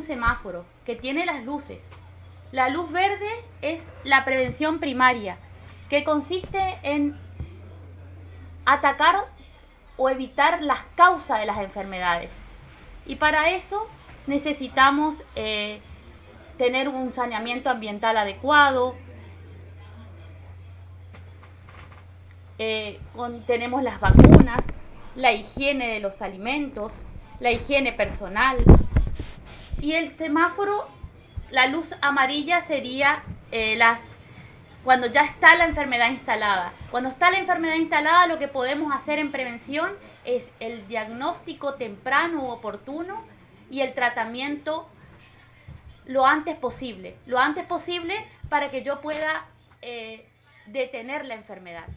semáforo que tiene las luces. La luz verde es la prevención primaria, que consiste en atacar o evitar las causas de las enfermedades. Y para eso necesitamos tener un saneamiento ambiental adecuado, tenemos las vacunas, la higiene de los alimentos, la higiene personal. Y el semáforo, la luz amarilla sería cuando ya está la enfermedad instalada. Cuando está la enfermedad instalada, lo que podemos hacer en prevención es el diagnóstico temprano u oportuno y el tratamiento lo antes posible. Lo antes posible para que yo pueda detener la enfermedad.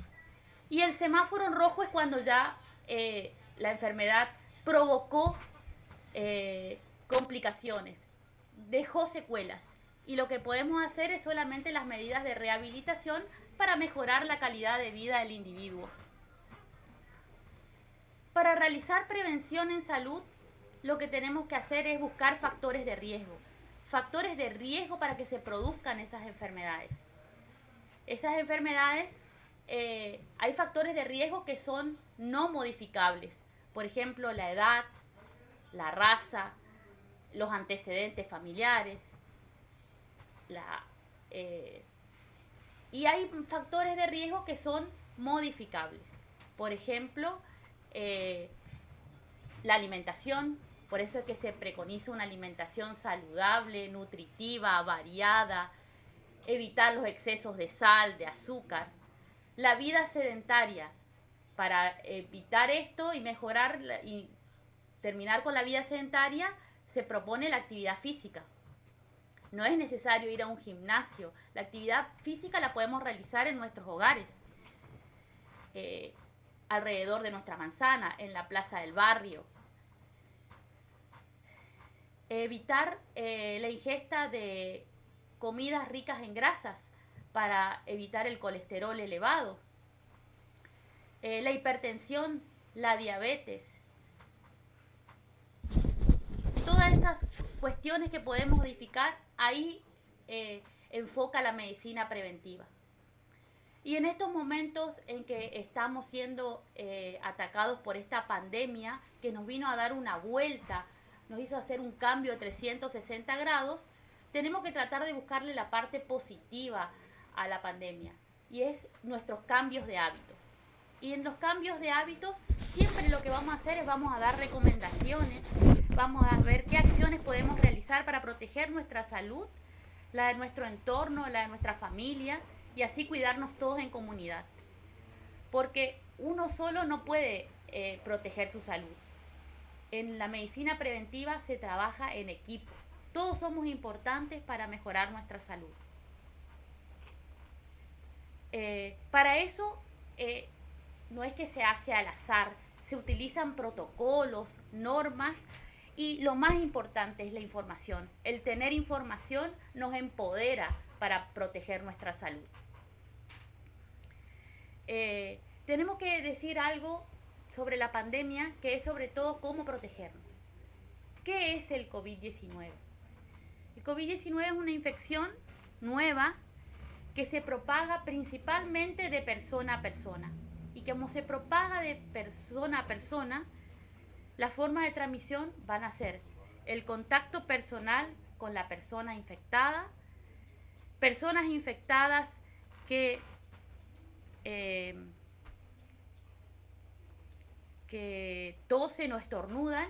Y el semáforo en rojo es cuando ya la enfermedad provocó complicaciones, dejó secuelas. Y lo que podemos hacer es solamente las medidas de rehabilitación para mejorar la calidad de vida del individuo. Para realizar prevención en salud, lo que tenemos que hacer es buscar factores de riesgo. Factores de riesgo para que se produzcan esas enfermedades. Esas enfermedades, hay factores de riesgo que son no modificables. Por ejemplo, la edad, la raza, los antecedentes familiares. Y hay factores de riesgo que son modificables. Por ejemplo, la alimentación. Por eso es que se preconiza una alimentación saludable, nutritiva, variada, evitar los excesos de sal, de azúcar. La vida sedentaria. Para evitar esto y mejorar y terminar con la vida sedentaria, se propone la actividad física. No es necesario ir a un gimnasio. La actividad física la podemos realizar en nuestros hogares, alrededor de nuestra manzana, en la plaza del barrio. Evitar la ingesta de comidas ricas en grasas para evitar el colesterol elevado. La hipertensión, la diabetes. Todas esas cuestiones que podemos modificar, ahí enfoca la medicina preventiva. Y en estos momentos en que estamos siendo atacados por esta pandemia que nos vino a dar una vuelta, nos hizo hacer un cambio de 360 grados, tenemos que tratar de buscarle la parte positiva a la pandemia, y es nuestros cambios de hábitos. Y en los cambios de hábitos siempre lo que vamos a hacer es vamos a dar recomendaciones, vamos a ver qué acciones podemos realizar para proteger nuestra salud, la de nuestro entorno, la de nuestra familia, y así cuidarnos todos en comunidad. Porque uno solo no puede proteger su salud. En la medicina preventiva se trabaja en equipo. Todos somos importantes para mejorar nuestra salud. Para eso no es que se hace al azar, se utilizan protocolos, normas, y lo más importante es la información. El tener información nos empodera para proteger nuestra salud. Tenemos que decir algo sobre la pandemia, que es sobre todo cómo protegernos. ¿Qué es el COVID-19? El COVID-19 es una infección nueva que se propaga principalmente de persona a persona. Y como se propaga de persona a persona, la forma de transmisión van a ser el contacto personal con la persona infectada, personas infectadas que tosen o estornudan.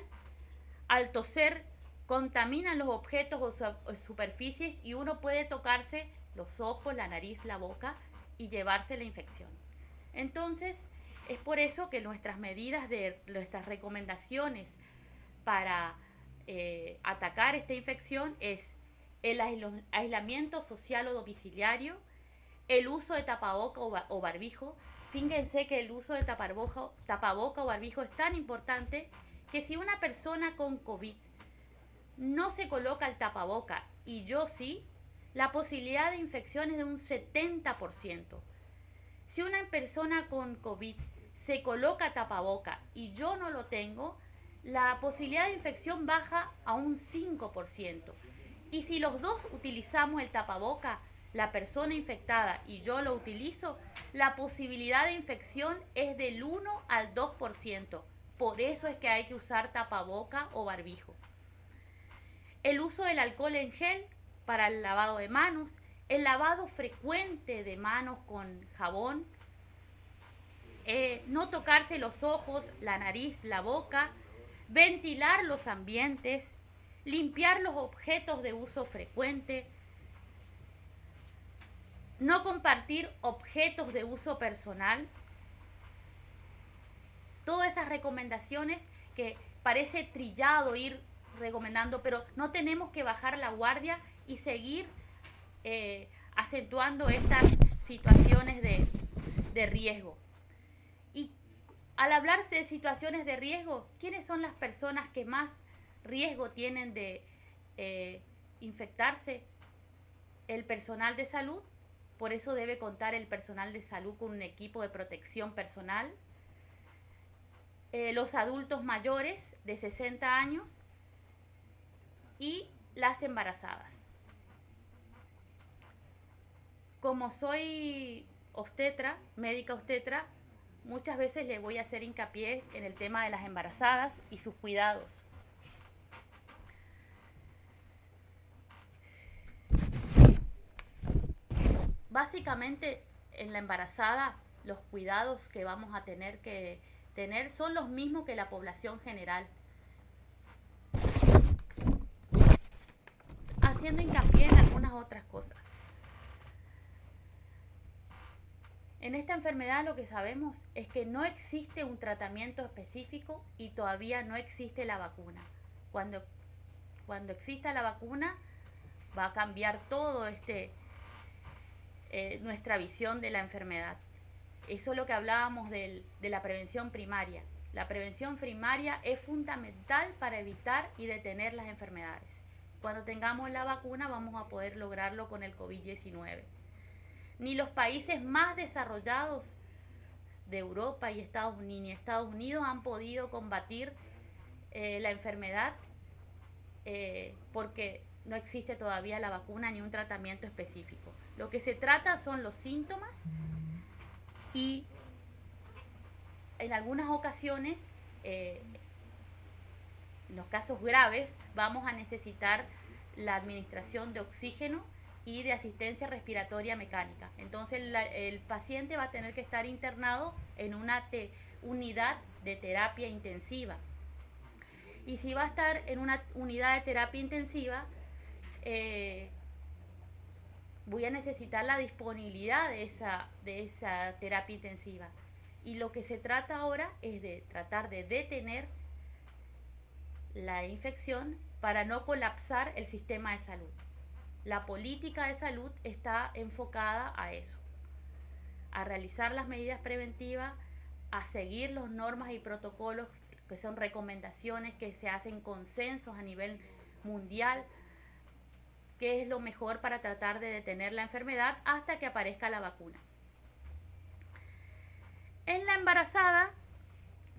Al toser contaminan los objetos o superficies y uno puede tocarse los ojos, la nariz, la boca y llevarse la infección. Entonces, es por eso que nuestras medidas, nuestras recomendaciones para atacar esta infección es el aislamiento social o domiciliario, el uso de tapaboca o barbijo. Fíjense que el uso de tapaboca o barbijo es tan importante que si una persona con COVID no se coloca el tapaboca y yo sí, la posibilidad de infección es de un 70%. Si una persona con COVID se coloca tapaboca y yo no lo tengo, la posibilidad de infección baja a un 5%. Y si los dos utilizamos el tapaboca, la persona infectada y yo lo utilizo, la posibilidad de infección es del 1 al 2%. Por eso es que hay que usar tapaboca o barbijo. El uso del alcohol en gel para el lavado de manos, el lavado frecuente de manos con jabón, no tocarse los ojos, la nariz, la boca, ventilar los ambientes, limpiar los objetos de uso frecuente, no compartir objetos de uso personal. Todas esas recomendaciones que parece trillado ir recomendando, pero no tenemos que bajar la guardia y seguir acentuando estas situaciones de riesgo. Y al hablarse de situaciones de riesgo, ¿quiénes son las personas que más riesgo tienen de infectarse? El personal de salud, por eso debe contar el personal de salud con un equipo de protección personal. Los adultos mayores de 60 años y las embarazadas. Como soy obstetra, médica obstetra, muchas veces le voy a hacer hincapié en el tema de las embarazadas y sus cuidados. Básicamente, en la embarazada, los cuidados que vamos a tener que tener son los mismos que la población general. Haciendo hincapié en algunas otras cosas. En esta enfermedad lo que sabemos es que no existe un tratamiento específico y todavía no existe la vacuna. Cuando exista la vacuna va a cambiar todo nuestra visión de la enfermedad. Eso es lo que hablábamos de la prevención primaria. La prevención primaria es fundamental para evitar y detener las enfermedades. Cuando tengamos la vacuna vamos a poder lograrlo con el COVID-19. Ni los países más desarrollados de Europa y Estados Unidos han podido combatir la enfermedad porque no existe todavía la vacuna ni un tratamiento específico. Lo que se trata son los síntomas y en algunas ocasiones, en los casos graves, vamos a necesitar la administración de oxígeno y de asistencia respiratoria mecánica. Entonces el paciente va a tener que estar internado en una unidad de terapia intensiva. Y si va a estar en una unidad de terapia intensiva, voy a necesitar la disponibilidad de esa terapia intensiva. Y lo que se trata ahora es de tratar de detener la infección para no colapsar el sistema de salud. La política de salud está enfocada a eso, a realizar las medidas preventivas, a seguir las normas y protocolos que son recomendaciones que se hacen consensos a nivel mundial, que es lo mejor para tratar de detener la enfermedad hasta que aparezca la vacuna. En la embarazada,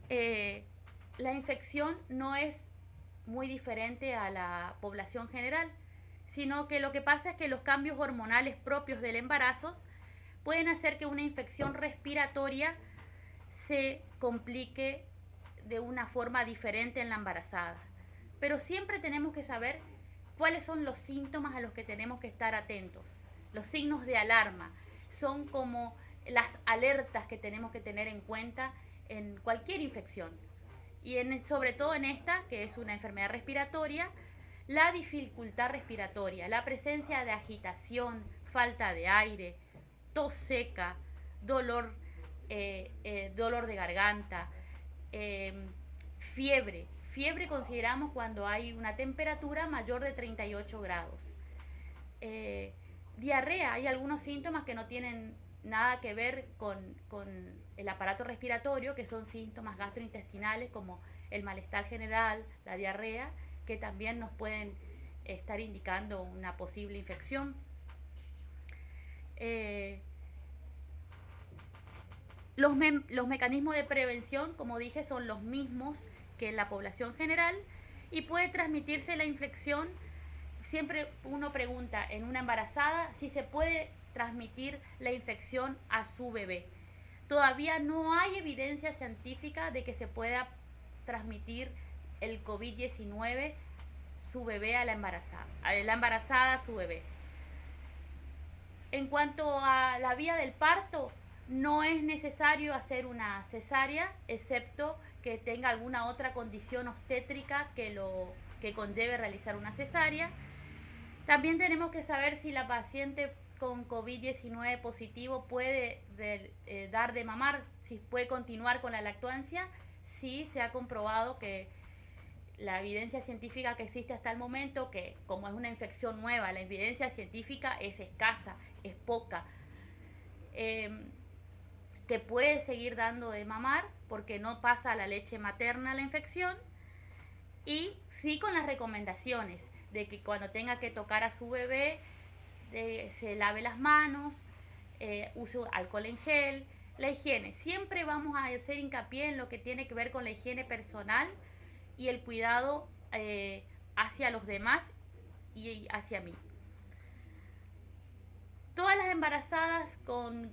la infección no es muy diferente a la población general, sino que lo que pasa es que los cambios hormonales propios del embarazo pueden hacer que una infección respiratoria se complique de una forma diferente en la embarazada. Pero siempre tenemos que saber cuáles son los síntomas a los que tenemos que estar atentos. Los signos de alarma son como las alertas que tenemos que tener en cuenta en cualquier infección. Y sobre todo en esta, que es una enfermedad respiratoria, la dificultad respiratoria, la presencia de agitación, falta de aire, tos seca, dolor de garganta, fiebre. Fiebre consideramos cuando hay una temperatura mayor de 38 grados. Diarrea, hay algunos síntomas que no tienen nada que ver con el aparato respiratorio, que son síntomas gastrointestinales como el malestar general, la diarrea, que también nos pueden estar indicando una posible infección. Los mecanismos de prevención, como dije, son los mismos que en la población general y puede transmitirse la infección. Siempre uno pregunta en una embarazada si se puede transmitir la infección a su bebé. Todavía no hay evidencia científica de que se pueda transmitir el COVID-19 su bebé a la embarazada a su bebé. En cuanto a la vía del parto, no es necesario hacer una cesárea, excepto que tenga alguna otra condición obstétrica que conlleve realizar una cesárea. También tenemos que saber si la paciente con COVID-19 positivo puede dar de mamar, si puede continuar con la lactancia. Sí, se ha comprobado que la evidencia científica que existe hasta el momento, que como es una infección nueva, la evidencia científica es escasa, es poca, que puede seguir dando de mamar porque no pasa a la leche materna la infección, y sí con las recomendaciones de que cuando tenga que tocar a su bebé se lave las manos, use alcohol en gel, la higiene. Siempre vamos a hacer hincapié en lo que tiene que ver con la higiene personal y el cuidado hacia los demás y hacia mí. Todas las embarazadas con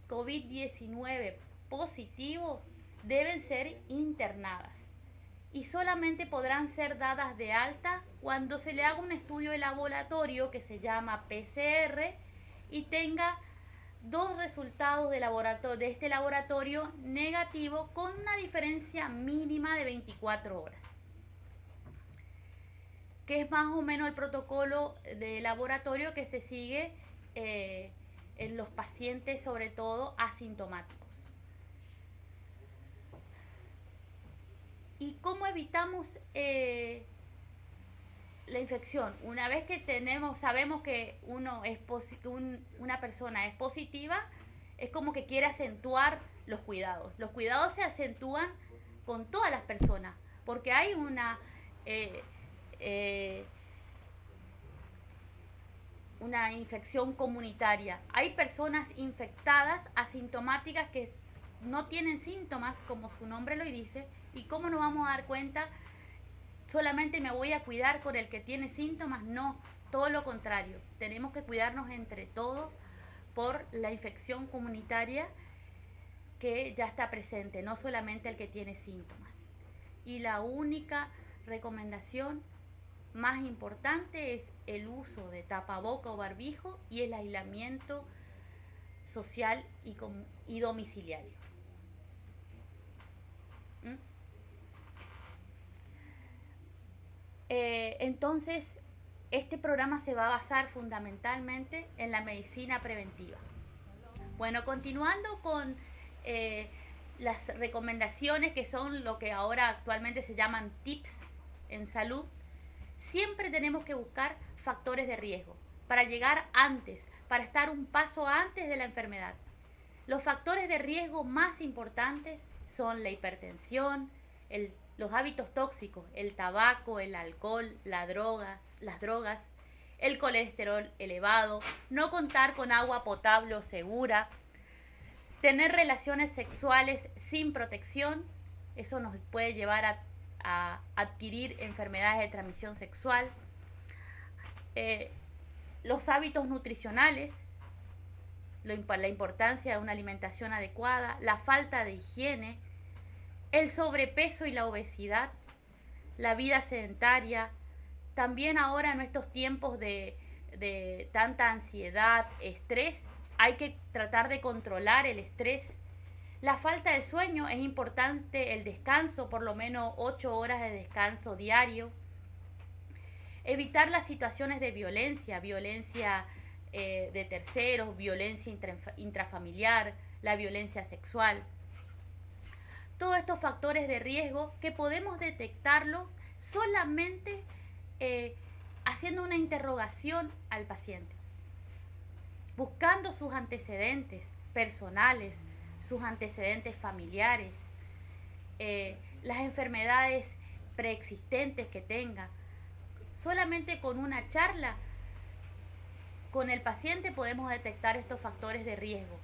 COVID-19 positivo deben ser internadas y solamente podrán ser dadas de alta cuando se le haga un estudio de laboratorio que se llama PCR y tenga 2 resultados de este laboratorio negativo con una diferencia mínima de 24 horas, que es más o menos el protocolo de laboratorio que se sigue en los pacientes, sobre todo asintomáticos. ¿Y cómo evitamos la infección? Una vez que sabemos que una persona es positiva, es como que quiere acentuar los cuidados. Los cuidados se acentúan con todas las personas, porque hay una infección comunitaria. Hay personas infectadas asintomáticas que no tienen síntomas, como su nombre lo dice, y cómo nos vamos a dar cuenta. Solamente me voy a cuidar con el que tiene síntomas. No, todo lo contrario, tenemos que cuidarnos entre todos por la infección comunitaria que ya está presente, no solamente el que tiene síntomas. Y la única recomendación más importante es el uso de tapaboca o barbijo y el aislamiento social y domiciliario. Entonces, este programa se va a basar fundamentalmente en la medicina preventiva. Bueno, continuando con las recomendaciones, que son lo que ahora actualmente se llaman tips en salud, siempre tenemos que buscar factores de riesgo para llegar antes, para estar un paso antes de la enfermedad. Los factores de riesgo más importantes son la hipertensión, los hábitos tóxicos, el tabaco, el alcohol, las drogas, el colesterol elevado, no contar con agua potable o segura, tener relaciones sexuales sin protección. Eso nos puede llevar a adquirir enfermedades de transmisión sexual. Los hábitos nutricionales, la importancia de una alimentación adecuada, la falta de higiene, el sobrepeso y la obesidad, la vida sedentaria. También ahora en estos tiempos de tanta ansiedad, estrés, hay que tratar de controlar el estrés. La falta de sueño, es importante el descanso, por lo menos 8 horas de descanso diario. Evitar las situaciones de violencia de terceros, violencia intrafamiliar, la violencia sexual. Todos estos factores de riesgo que podemos detectarlos solamente haciendo una interrogación al paciente, buscando sus antecedentes personales, sus antecedentes familiares, las enfermedades preexistentes que tenga. Solamente con una charla con el paciente podemos detectar estos factores de riesgo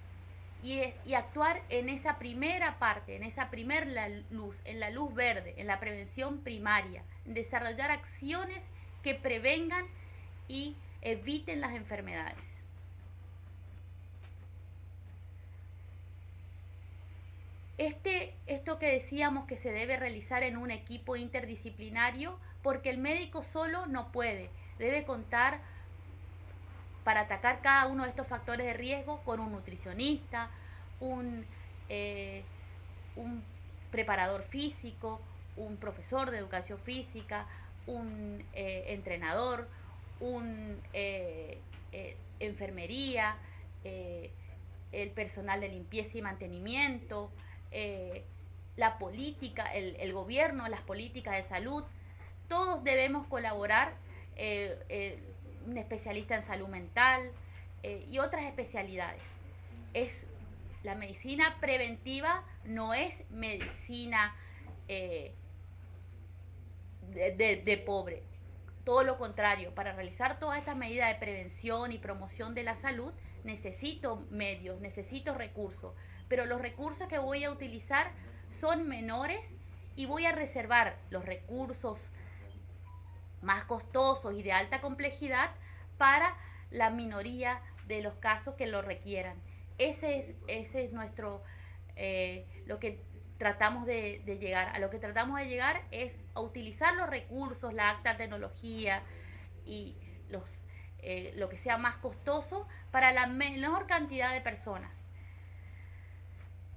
y actuar en esa primera parte, en esa primera luz, en la luz verde, en la prevención primaria, en desarrollar acciones que prevengan y eviten las enfermedades. Esto que decíamos que se debe realizar en un equipo interdisciplinario, porque el médico solo no puede, debe contar para atacar cada uno de estos factores de riesgo con un nutricionista, un, eh, un preparador físico, un profesor de educación física, un entrenador, un enfermería, eh, el personal de limpieza y mantenimiento, eh, la política, el gobierno, las políticas de salud. Todos debemos colaborar, un especialista en salud mental y otras especialidades. Es la medicina preventiva, no es medicina eh, de pobre. Todo lo contrario, para realizar todas estas medidas de prevención y promoción de la salud necesito medios, necesito recursos, pero los recursos que voy a utilizar son menores y voy a reservar los recursos más costosos y de alta complejidad para la minoría de los casos que lo requieran. Ese es nuestro, lo que tratamos de llegar. A lo que tratamos de llegar es a utilizar los recursos, la alta tecnología y lo que sea más costoso para la menor cantidad de personas.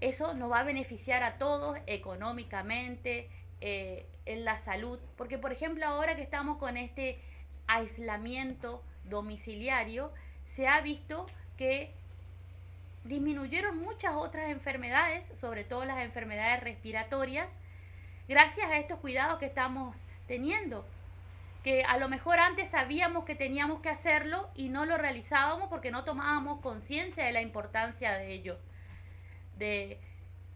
Eso nos va a beneficiar a todos económicamente, en la salud, porque por ejemplo ahora que estamos con este aislamiento domiciliario, se ha visto que disminuyeron muchas otras enfermedades, sobre todo las enfermedades respiratorias, gracias a estos cuidados que estamos teniendo, que a lo mejor antes sabíamos que teníamos que hacerlo y no lo realizábamos porque no tomábamos conciencia de la importancia de ello, de,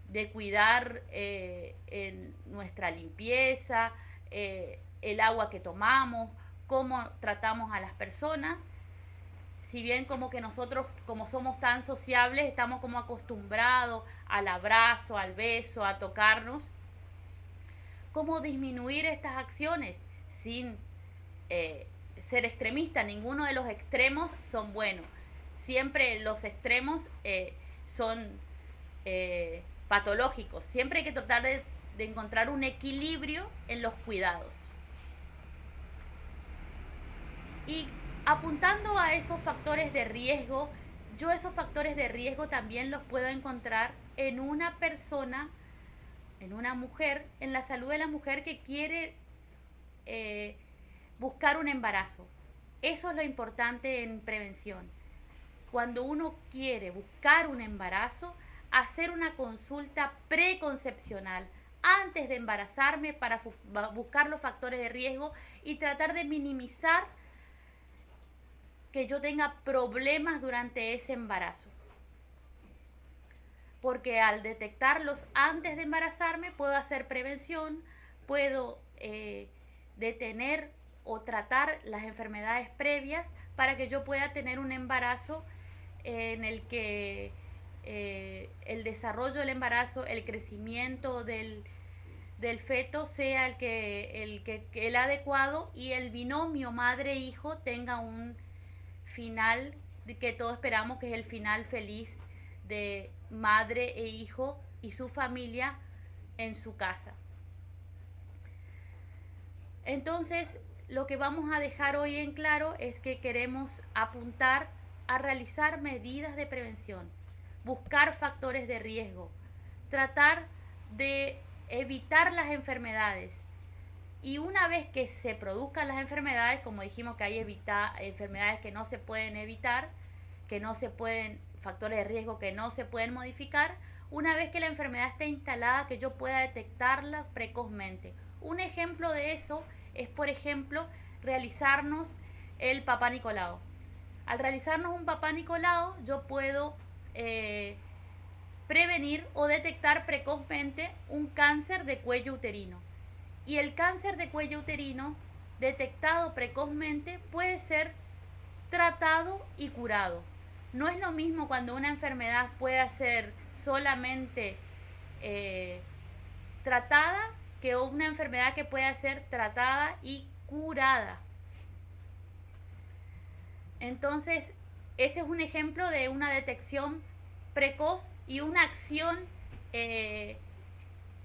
de cuidar en nuestra limpieza, el agua que tomamos, cómo tratamos a las personas. Si bien como que nosotros, como somos tan sociables, estamos como acostumbrados al abrazo, al beso, a tocarnos, cómo disminuir estas acciones sin ser extremista. Ninguno de los extremos son buenos. Siempre los extremos son patológicos. Siempre hay que tratar de encontrar un equilibrio en los cuidados. Y apuntando a esos factores de riesgo, yo esos factores de riesgo también los puedo encontrar en una persona, en una mujer, en la salud de la mujer que quiere buscar un embarazo. Eso es lo importante en prevención. Cuando uno quiere buscar un embarazo, hacer una consulta preconcepcional antes de embarazarme para buscar los factores de riesgo y tratar de minimizar que yo tenga problemas durante ese embarazo. Porque al detectarlos antes de embarazarme puedo hacer prevención, puedo detener o tratar las enfermedades previas para que yo pueda tener un embarazo en el que el desarrollo del embarazo, el crecimiento del feto sea el adecuado y el binomio madre-hijo tenga un final que todos esperamos, que es el final feliz de madre e hijo y su familia en su casa. Entonces, lo que vamos a dejar hoy en claro es que queremos apuntar a realizar medidas de prevención, buscar factores de riesgo, tratar de evitar las enfermedades. Y una vez que se produzcan las enfermedades, como dijimos que hay enfermedades que no se pueden evitar, que no se pueden, factores de riesgo que no se pueden modificar, una vez que la enfermedad esté instalada, que yo pueda detectarla precozmente. Un ejemplo de eso es, por ejemplo, realizarnos el Papá Nicolau. Al realizarnos un Papá Nicolau, yo puedo prevenir o detectar precozmente un cáncer de cuello uterino. Y el cáncer de cuello uterino, detectado precozmente, puede ser tratado y curado. No es lo mismo cuando una enfermedad pueda ser solamente tratada que una enfermedad que pueda ser tratada y curada. Entonces, ese es un ejemplo de una detección precoz y una acción que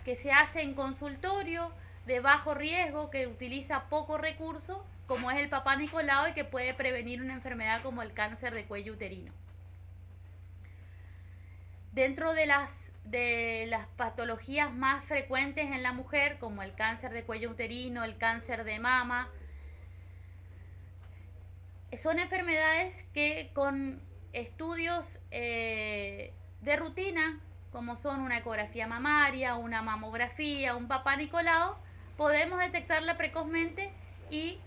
se hace en consultorio de bajo riesgo, que utiliza poco recurso, como es el Papá Nicolau, y que puede prevenir una enfermedad como el cáncer de cuello uterino. Dentro de las patologías más frecuentes en la mujer, como el cáncer de cuello uterino, el cáncer de mama, son enfermedades que con estudios de rutina, como son una ecografía mamaria, una mamografía, un Papá Nicolau, podemos detectarla precozmente y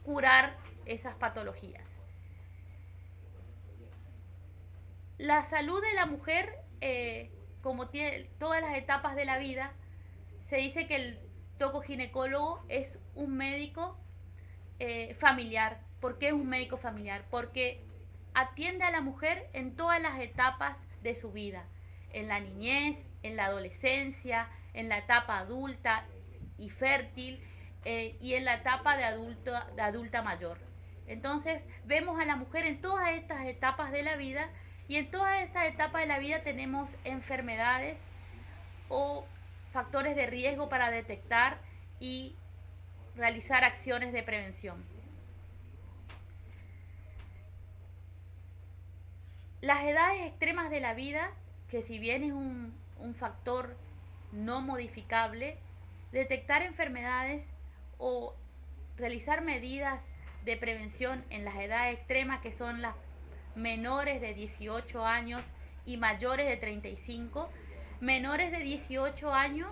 curar esas patologías. La salud de la mujer, como tiene todas las etapas de la vida, se dice que el tocoginecólogo es un médico familiar. ¿Por qué es un médico familiar? Porque atiende a la mujer en todas las etapas de su vida, en la niñez, en la adolescencia, en la etapa adulta y fértil, y en la etapa de adulta mayor. Entonces vemos a la mujer en todas estas etapas de la vida, y en todas estas etapas de la vida tenemos enfermedades o factores de riesgo para detectar y realizar acciones de prevención. Las edades extremas de la vida, que si bien es un factor no modificable, detectar enfermedades o realizar medidas de prevención en las edades extremas, que son las menores de 18 años y mayores de 35. Menores de 18 años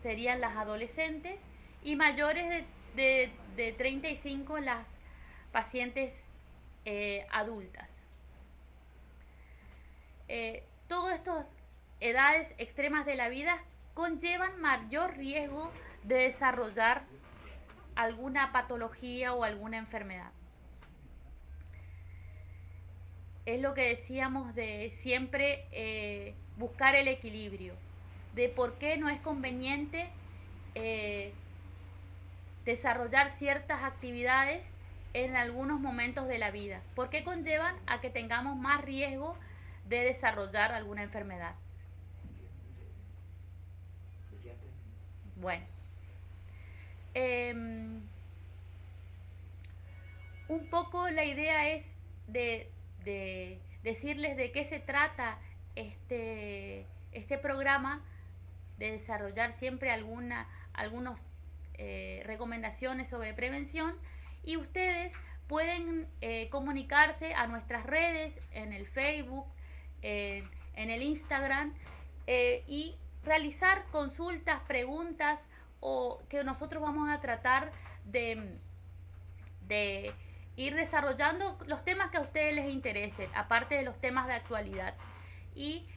serían las adolescentes y mayores de 35 las pacientes adultas. Todas estas edades extremas de la vida conllevan mayor riesgo de desarrollar alguna patología o alguna enfermedad. Es lo que decíamos de siempre buscar el equilibrio, de por qué no es conveniente desarrollar ciertas actividades en algunos momentos de la vida, porque conllevan a que tengamos más riesgo de desarrollar alguna enfermedad. Bueno, un poco la idea es de decirles de qué se trata este programa, de desarrollar siempre algunas recomendaciones sobre prevención, y ustedes pueden comunicarse a nuestras redes, en el Facebook, en el Instagram, y realizar consultas, preguntas, o que nosotros vamos a tratar de ir desarrollando los temas que a ustedes les interesen, aparte de los temas de actualidad. Y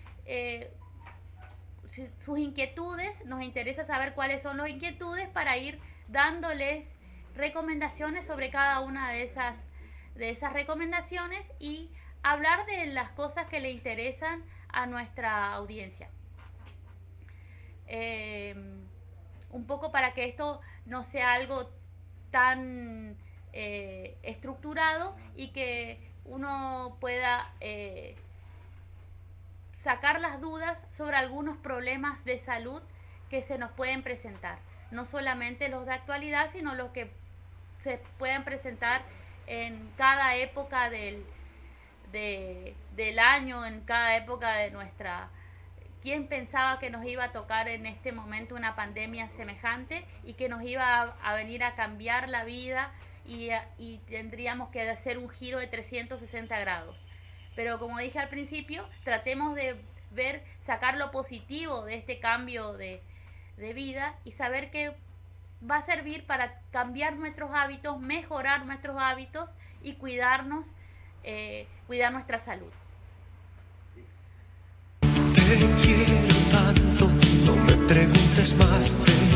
sus inquietudes, nos interesa saber cuáles son las inquietudes para ir dándoles recomendaciones sobre cada una de esas recomendaciones, y hablar de las cosas que le interesan a nuestra audiencia. Un poco para que esto no sea algo tan estructurado, y que uno pueda sacar las dudas sobre algunos problemas de salud que se nos pueden presentar, no solamente los de actualidad, sino los que se pueden presentar en cada época del año, en cada época de nuestra. ¿Quién pensaba que nos iba a tocar en este momento una pandemia semejante y que nos iba a venir a cambiar la vida, y tendríamos que hacer un giro de 360 grados? Pero como dije al principio, tratemos de sacar lo positivo de este cambio de vida, y saber que va a servir para cambiar nuestros hábitos, mejorar nuestros hábitos y cuidarnos, cuidar nuestra salud. Te quiero tanto, no me preguntes más.